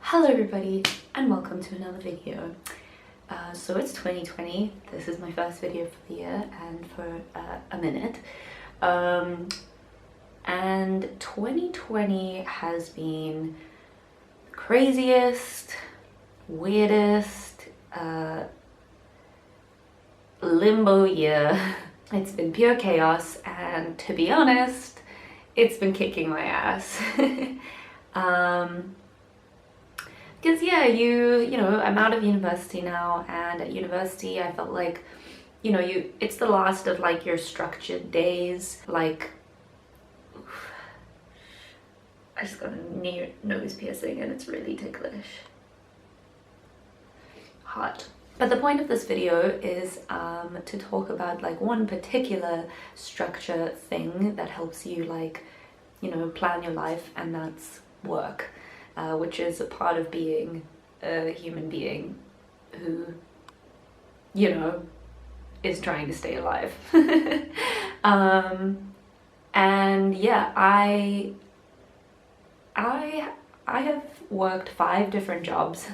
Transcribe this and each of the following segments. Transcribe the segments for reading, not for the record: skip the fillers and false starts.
Hello everybody and welcome to another video. So it's 2020, this is my first video for the year and for a minute. And 2020 has been the craziest, weirdest, limbo year. It's been pure chaos and to be honest, it's been kicking my ass. Because yeah, you know, I'm out of university now, and at university I felt like, you know, it's the last of like your structured days. Like, I just got a nose piercing and it's really ticklish. Hot. But the point of this video is to talk about like one particular structure thing that helps you like, you know, plan your life, and that's work. Which is a part of being a human being who, you know, is trying to stay alive. And yeah, I have worked 5 different jobs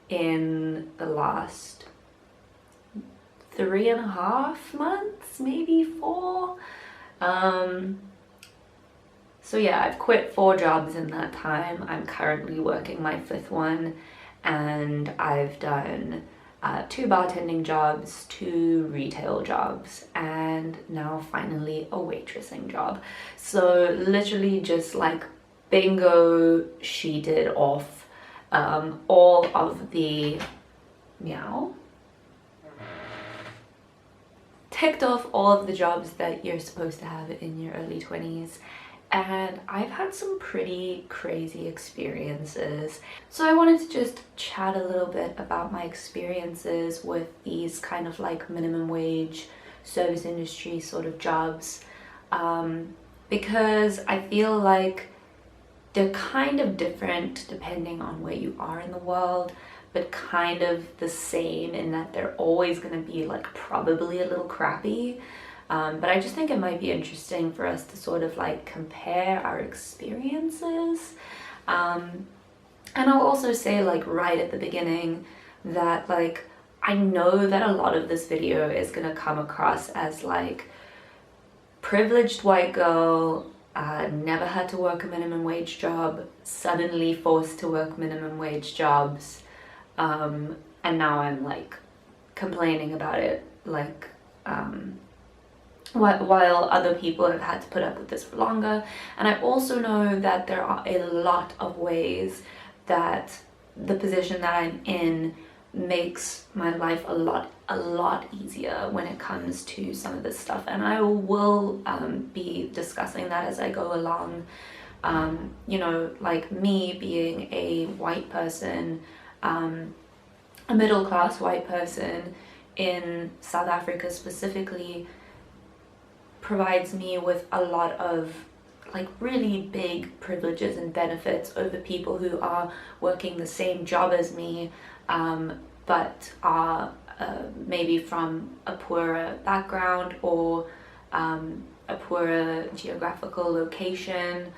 in the last 3.5 months, maybe 4. So yeah, I've quit 4 jobs in that time. I'm currently working my 5th one, and I've done 2 bartending jobs, 2 retail jobs, and now finally a waitressing job. So literally just like bingo sheeted off all of the ticked off all of the jobs that you're supposed to have in your early 20s. And I've had some pretty crazy experiences. So I wanted to just chat a little bit about my experiences with these kind of like minimum wage service industry sort of jobs, because I feel like they're kind of different depending on where you are in the world, but kind of the same in that they're always going to be like probably a little crappy. But I just think it might be interesting for us to sort of like compare our experiences. And I'll also say like right at the beginning that like I know that a lot of this video is gonna come across as like privileged white girl, never had to work a minimum wage job, suddenly forced to work minimum wage jobs, and now I'm like complaining about it like while other people have had to put up with this for longer. And I also know that there are a lot of ways that the position that I'm in makes my life a lot easier when it comes to some of this stuff, and I will be discussing that as I go along. You know, like me being a white person, a middle-class white person in South Africa specifically, provides me with a lot of like really big privileges and benefits over people who are working the same job as me, but are maybe from a poorer background or a poorer geographical location,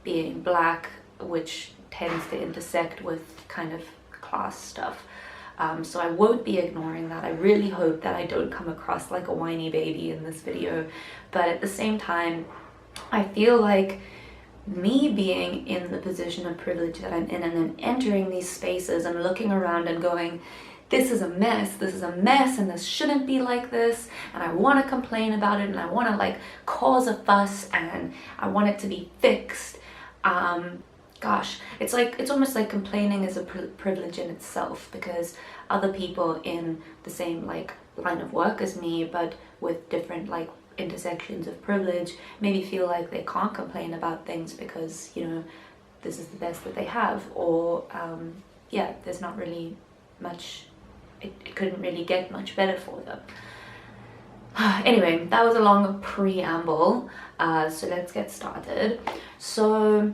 being black, which tends to intersect with kind of class stuff. So I won't be ignoring that. I really hope that I don't come across like a whiny baby in this video, but at the same time, I feel like me being in the position of privilege that I'm in, and then entering these spaces and looking around and going, this is a mess, and this shouldn't be like this, and I want to complain about it, and I want to like cause a fuss, and I want it to be fixed. Gosh, it's almost like complaining is a privilege in itself, because other people in the same like line of work as me, but with different like intersections of privilege, maybe feel like they can't complain about things because, you know, this is the best that they have, or yeah, there's not really much, it couldn't really get much better for them. Anyway, that was a long preamble, so let's get started. So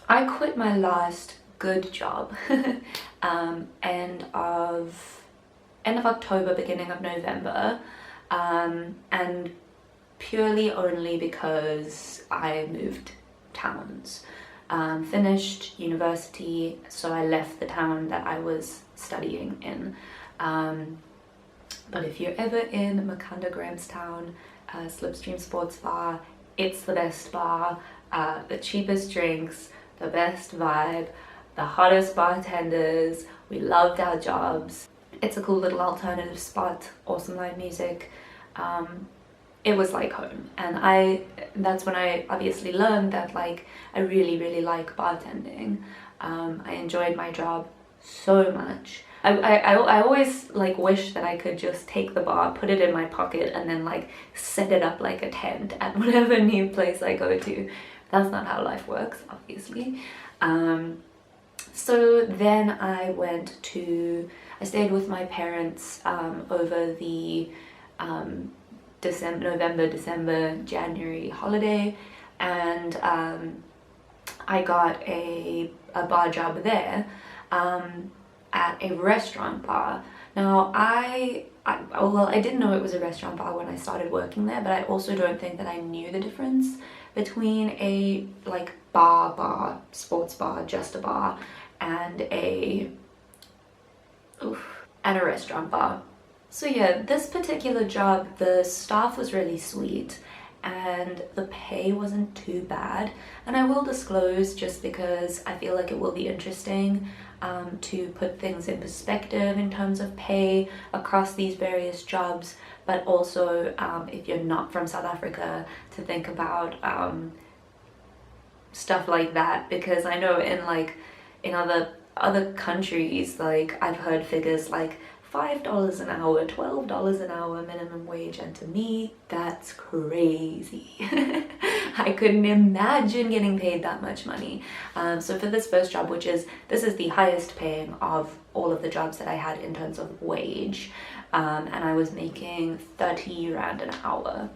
I quit my last good job end of October, beginning of November, and purely only because I moved towns. finished university, so I left the town that I was studying in. But if you're ever in Makanda Grahamstown, Slipstream Sports Bar, it's the best bar, the cheapest drinks, the best vibe, the hottest bartenders. We loved our jobs. It's a cool little alternative spot, awesome live music. It was like home, and that's when I obviously learned that like I really like bartending. I enjoyed my job so much. I always like wish that I could just take the bar, put it in my pocket, and then like set it up like a tent at whatever new place I go to. That's not how life works, obviously. So then I stayed with my parents over the November, December, January holiday, and I got a bar job there at a restaurant bar. Now I didn't know it was a restaurant bar when I started working there, but I also don't think that I knew the difference between a like bar, sports bar, just a bar, and a restaurant bar. So yeah, this particular job, the staff was really sweet and the pay wasn't too bad. And I will disclose, just because I feel like it will be interesting to put things in perspective in terms of pay across these various jobs, but also if you're not from South Africa, to think about stuff like that, because I know in other countries, like I've heard figures like $5 an hour, $12 an hour minimum wage, and to me that's crazy. I couldn't imagine getting paid that much money. So for this first job, this is the highest paying of all of the jobs that I had in terms of wage, and I was making 30 rand an hour,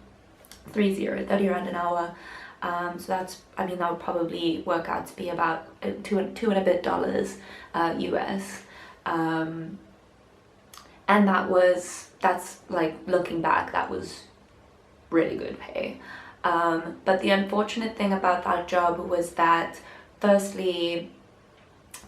30 rand an hour. So that's, that would probably work out to be about two and a bit dollars US. And that's like, looking back, that was really good pay. But the unfortunate thing about that job was that, firstly,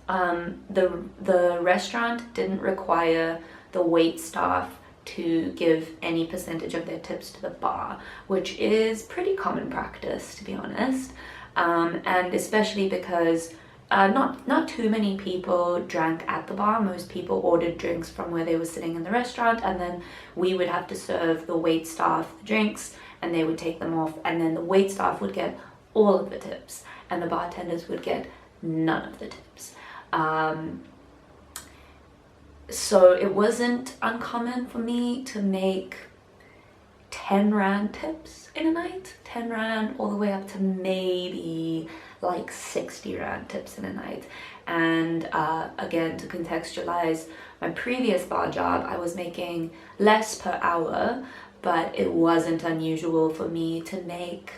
the restaurant didn't require the wait staff to give any percentage of their tips to the bar, which is pretty common practice, to be honest. And especially because not too many people drank at the bar. Most people ordered drinks from where they were sitting in the restaurant, and then we would have to serve the wait staff the drinks, and they would take them off, and then the wait staff would get all of the tips and the bartenders would get none of the tips. So it wasn't uncommon for me to make 10 rand tips in a night, 10 rand all the way up to maybe like 60 rand tips in a night. And again, to contextualize, my previous bar job, I was making less per hour, but it wasn't unusual for me to make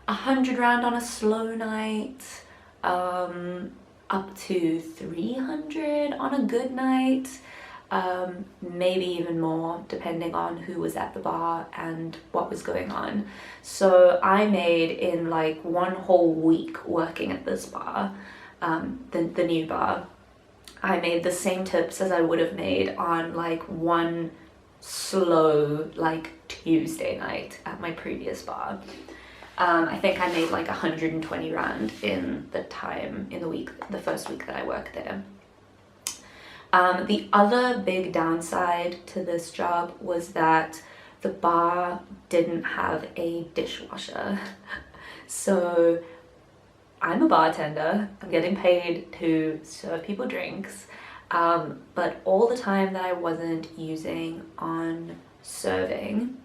100 rand on a slow night, up to 300 on a good night, maybe even more depending on who was at the bar and what was going on. So I made, in like one whole week working at this bar, the new bar, I made the same tips as I would have made on like one slow like Tuesday night at my previous bar. I think I made like 120 rand in the first week that I worked there. The other big downside to this job was that the bar didn't have a dishwasher. So I'm a bartender, I'm getting paid to serve people drinks, but all the time that I wasn't using on serving,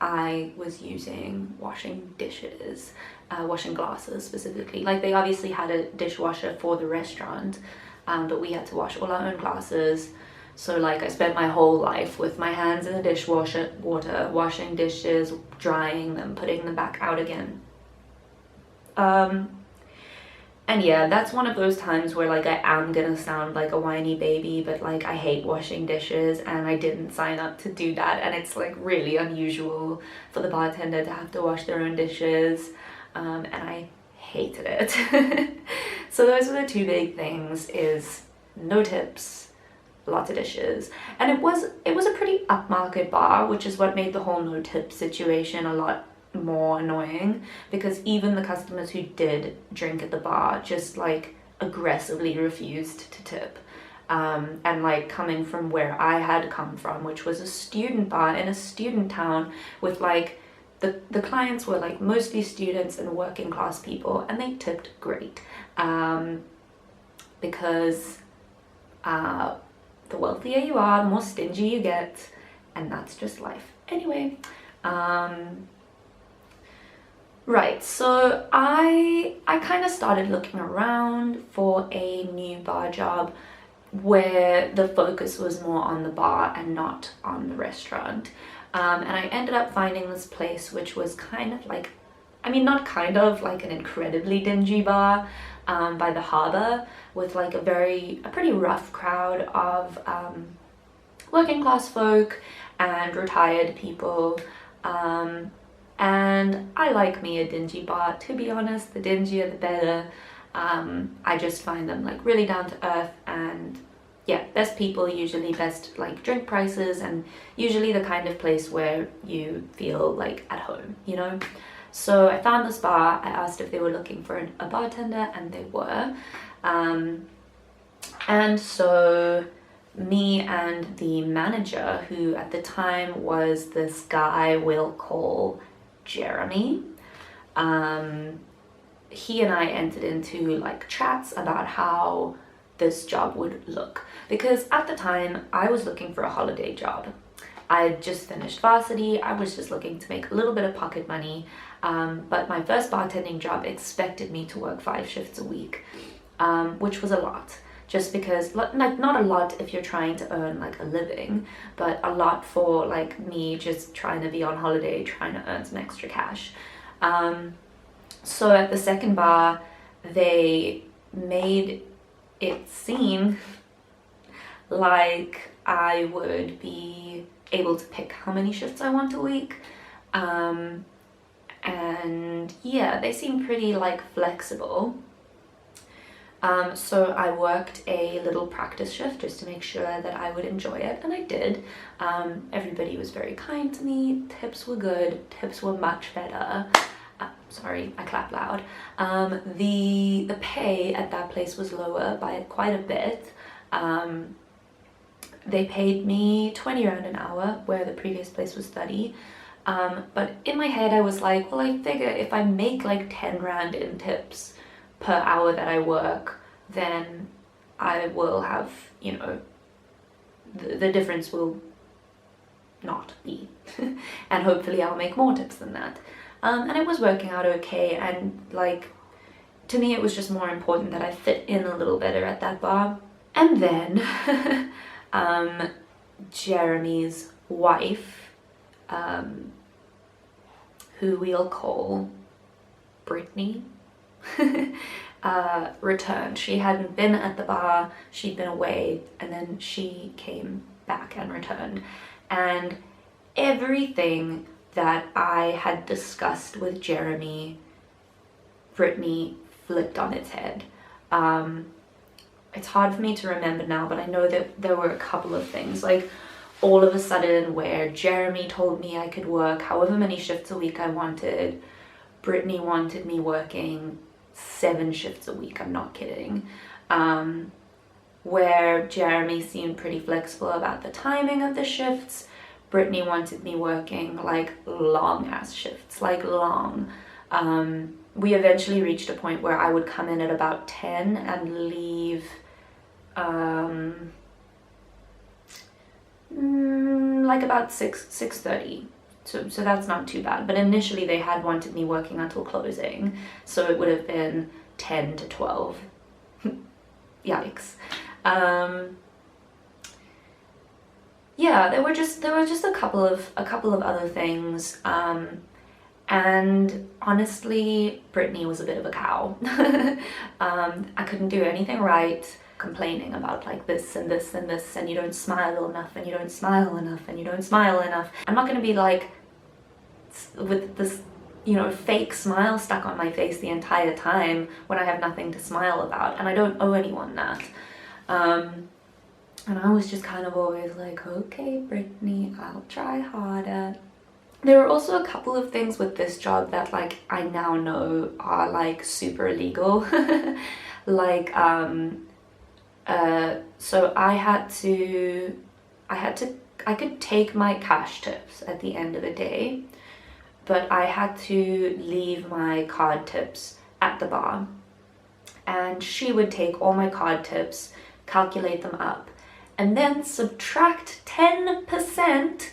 I was using washing dishes, washing glasses specifically. Like, they obviously had a dishwasher for the restaurant, but we had to wash all our own glasses. So like, I spent my whole life with my hands in the dishwasher water, washing dishes, drying them, putting them back out again. And yeah, that's one of those times where like I am gonna sound like a whiny baby, but like I hate washing dishes and I didn't sign up to do that, and it's like really unusual for the bartender to have to wash their own dishes, and I hated it. So those were the two big things, is no tips, lots of dishes. And it was a pretty upmarket bar, which is what made the whole no tip situation a lot more annoying, because even the customers who did drink at the bar just like aggressively refused to tip. And like, coming from where I had come from, which was a student bar in a student town, with like the clients were like mostly students and working class people, and they tipped great, because the wealthier you are, the more stingy you get, and that's just life. Anyway, right, so I kind of started looking around for a new bar job where the focus was more on the bar and not on the restaurant. And I ended up finding this place, which was kind of like, I mean, not kind of, like an incredibly dingy bar by the harbour, with like a pretty rough crowd of working class folk and retired people. And I like me a dingy bar, to be honest. The dingier the better. I just find them like really down to earth, and yeah, best people, usually best like drink prices, and usually the kind of place where you feel like at home, you know? So I found this bar. I asked if they were looking for a bartender, and they were. And so me and the manager, who at the time was this guy we'll call Jeremy, he and I entered into like chats about how this job would look, because at the time I was looking for a holiday job. I had just finished varsity. I was just looking to make a little bit of pocket money, but my first bartending job expected me to work 5 shifts a week, which was a lot, just because, like, not a lot if you're trying to earn like a living, but a lot for like me just trying to be on holiday, trying to earn some extra cash. So at the second bar, they made it seem like I would be able to pick how many shifts I want a week. And yeah, they seemed pretty like flexible. So I worked a little practice shift just to make sure that I would enjoy it, and I did. Everybody was very kind to me. Tips were good. Tips were much better. Sorry, I clapped loud. The pay at that place was lower by quite a bit. They paid me 20 rand an hour, where the previous place was 30. But in my head I was like, well, I figure if I make like 10 rand in tips per hour that I work, then I will have, you know, the difference will not be. And hopefully I'll make more tips than that. And it was working out okay, and like, to me it was just more important that I fit in a little better at that bar. And then Jeremy's wife, who we'll call Brittany, returned. She hadn't been at the bar, she'd been away, and then she came back and returned. And everything that I had discussed with Jeremy, Brittany flipped on its head. It's hard for me to remember now, but I know that there were a couple of things. Like, all of a sudden, where Jeremy told me I could work however many shifts a week I wanted, Brittany wanted me working 7 shifts a week, I'm not kidding. Where Jeremy seemed pretty flexible about the timing of the shifts, Brittany wanted me working like long ass shifts, like long. We eventually reached a point where I would come in at about 10 and leave like about 6:30. So that's not too bad. But initially they had wanted me working until closing, so it would have been 10 to 12. Yikes. Yeah, there were just a couple of other things, and honestly, Brittany was a bit of a cow. I couldn't do anything right, complaining about like this and this and this, and you don't smile enough, and you don't smile enough, and you don't smile enough. I'm not gonna be like with this you know, fake smile stuck on my face the entire time when I have nothing to smile about, and I don't owe anyone that. And I was just kind of always like, okay, Brittany, I'll try harder. There are also a couple of things with this job that like I now know are like super illegal. Like so I could take my cash tips at the end of the day, but I had to leave my card tips at the bar, and she would take all my card tips, calculate them up, and then subtract 10%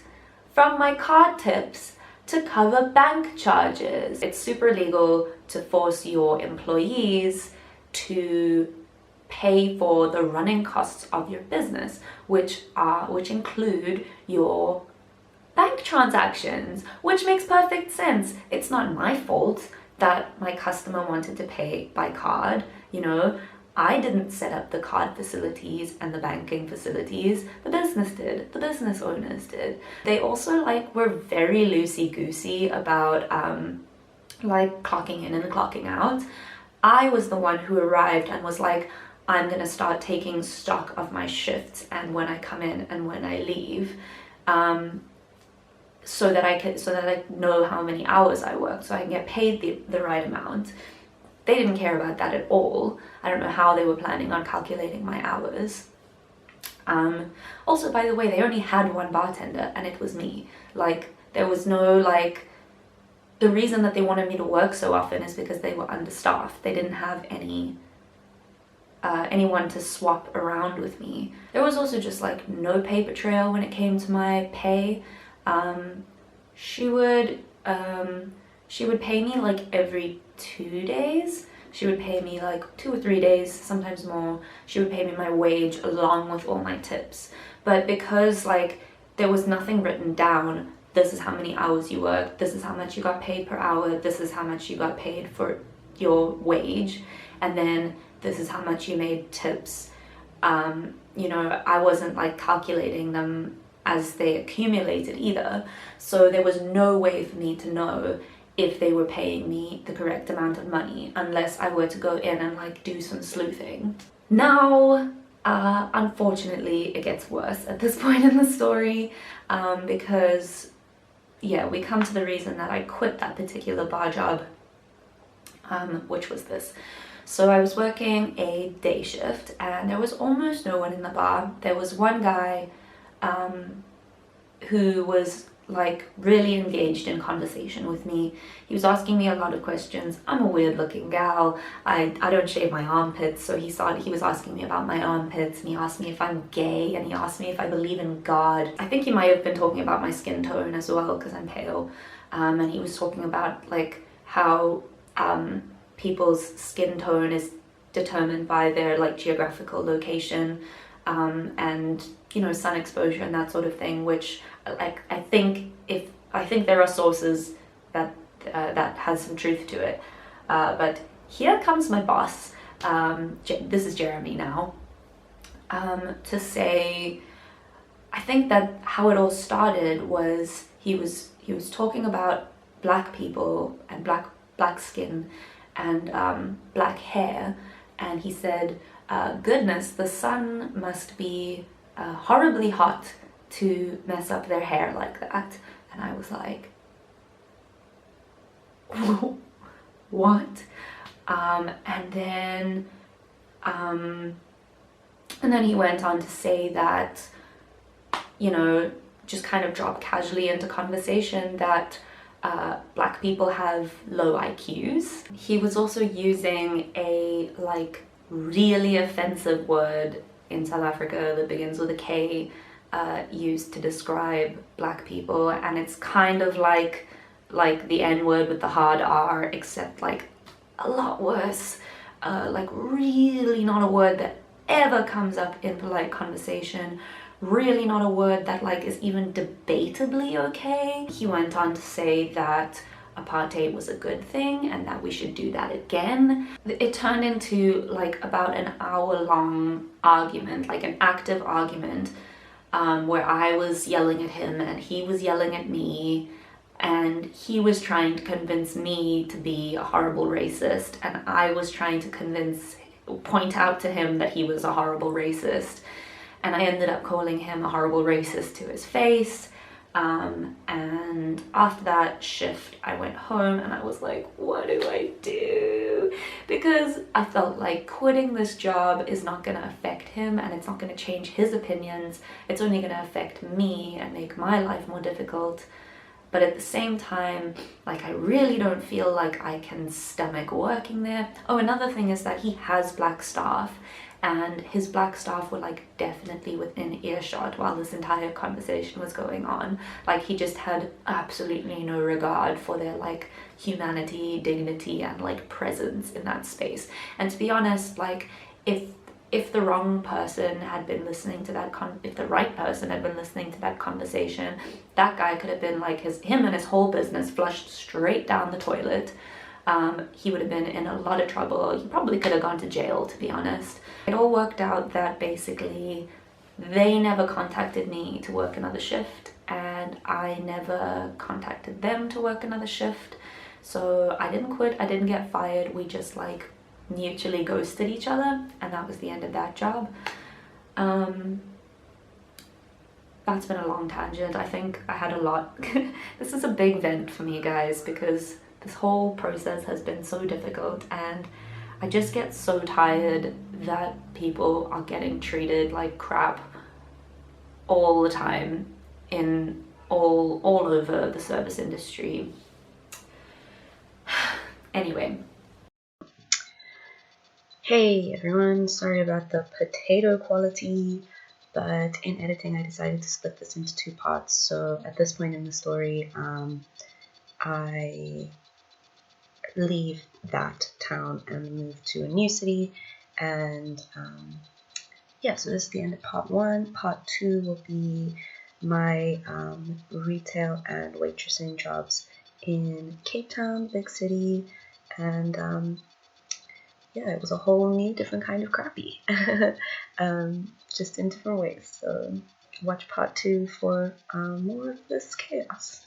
from my card tips to cover bank charges. It's super illegal to force your employees to pay for the running costs of your business, which include your bank transactions, which makes perfect sense. It's not my fault that my customer wanted to pay by card, you know. I didn't set up the card facilities and the banking facilities. The business did. The business owners did. They also like were very loosey-goosey about like clocking in and clocking out. I was the one who arrived and was like, I'm gonna start taking stock of my shifts and when I come in and when I leave, so that I know how many hours I work, so I can get paid the right amount. They didn't care about that at all. I don't know how they were planning on calculating my hours. Also, by the way, they only had one bartender and it was me. Like, there was no like, the reason that they wanted me to work so often is because they were understaffed. They didn't have anyone to swap around with me. There was also just like no paper trail when it came to my pay. She would pay me like every 2 days. She would pay me like 2 or 3 days, sometimes more. She would pay me my wage along with all my tips. But because like there was nothing written down, this is how many hours you worked, this is how much you got paid per hour, this is how much you got paid for your wage, and then this is how much you made tips. You know, I wasn't like calculating them as they accumulated either. So there was no way for me to know if they were paying me the correct amount of money unless I were to go in and like do some sleuthing. Now, unfortunately, it gets worse at this point in the story, because yeah, we come to the reason that I quit that particular bar job, which was this. So I was working a day shift and there was almost no one in the bar. There was one guy who was like really engaged in conversation with me. He was asking me a lot of questions. I'm a weird looking gal. I don't shave my armpits, so he was asking me about my armpits, and he asked me if I'm gay, and he asked me if I believe in God. I think he might have been talking about my skin tone as well, because I'm pale. And he was talking about like how people's skin tone is determined by their like geographical location, and you know, sun exposure and that sort of thing, which like I think there are sources that that has some truth to it, but here comes my boss, this is Jeremy now, to say, I think that how it all started was he was talking about black people and black skin and black hair, and he said, goodness, the sun must be horribly hot to mess up their hair like that. And I was like, what? And then he went on to say that, you know, just kind of drop casually into conversation that black people have low IQs. He was also using a like really offensive word in South Africa that begins with a K, used to describe black people, and it's kind of like the N-word with the hard R, except like a lot worse. Like really not a word that ever comes up in polite conversation, really not a word that like is even debatably okay. He went on to say that apartheid was a good thing and that we should do that again. It turned into like about an hour-long argument, like an active argument, where I was yelling at him and he was yelling at me, and he was trying to convince me to be a horrible racist, and I was trying to point out to him that he was a horrible racist, and I ended up calling him a horrible racist to his face. And after that shift, I went home and I was like, what do I do? Because I felt like quitting this job is not going to affect him, and it's not going to change his opinions. It's only going to affect me and make my life more difficult. But at the same time, like, I really don't feel like I can stomach working there. Oh, another thing is that he has black staff, and his black staff were like definitely within earshot while this entire conversation was going on. Like, he just had absolutely no regard for their like humanity, dignity, and like presence in that space. And to be honest, like, if the wrong person had been listening to that if the right person had been listening to that conversation, that guy could have been like him and his whole business flushed straight down the toilet. He would have been in a lot of trouble. He probably could have gone to jail, to be honest. It all worked out that basically they never contacted me to work another shift, and I never contacted them to work another shift. So I didn't quit, I didn't get fired, we just like mutually ghosted each other, and that was the end of that job. That's been a long tangent. I think I had a lot. This is a big vent for me, guys, because this whole process has been so difficult, and I just get so tired that people are getting treated like crap all the time in all over the service industry. Anyway. Hey everyone, sorry about the potato quality, but in editing I decided to split this into two parts. So at this point in the story, I leave that town and move to a new city, and yeah, so this is the end of part one. Part two will be my retail and waitressing jobs in Cape Town, big city, and yeah, it was a whole new different kind of crappy, just in different ways. So watch part two for more of this chaos.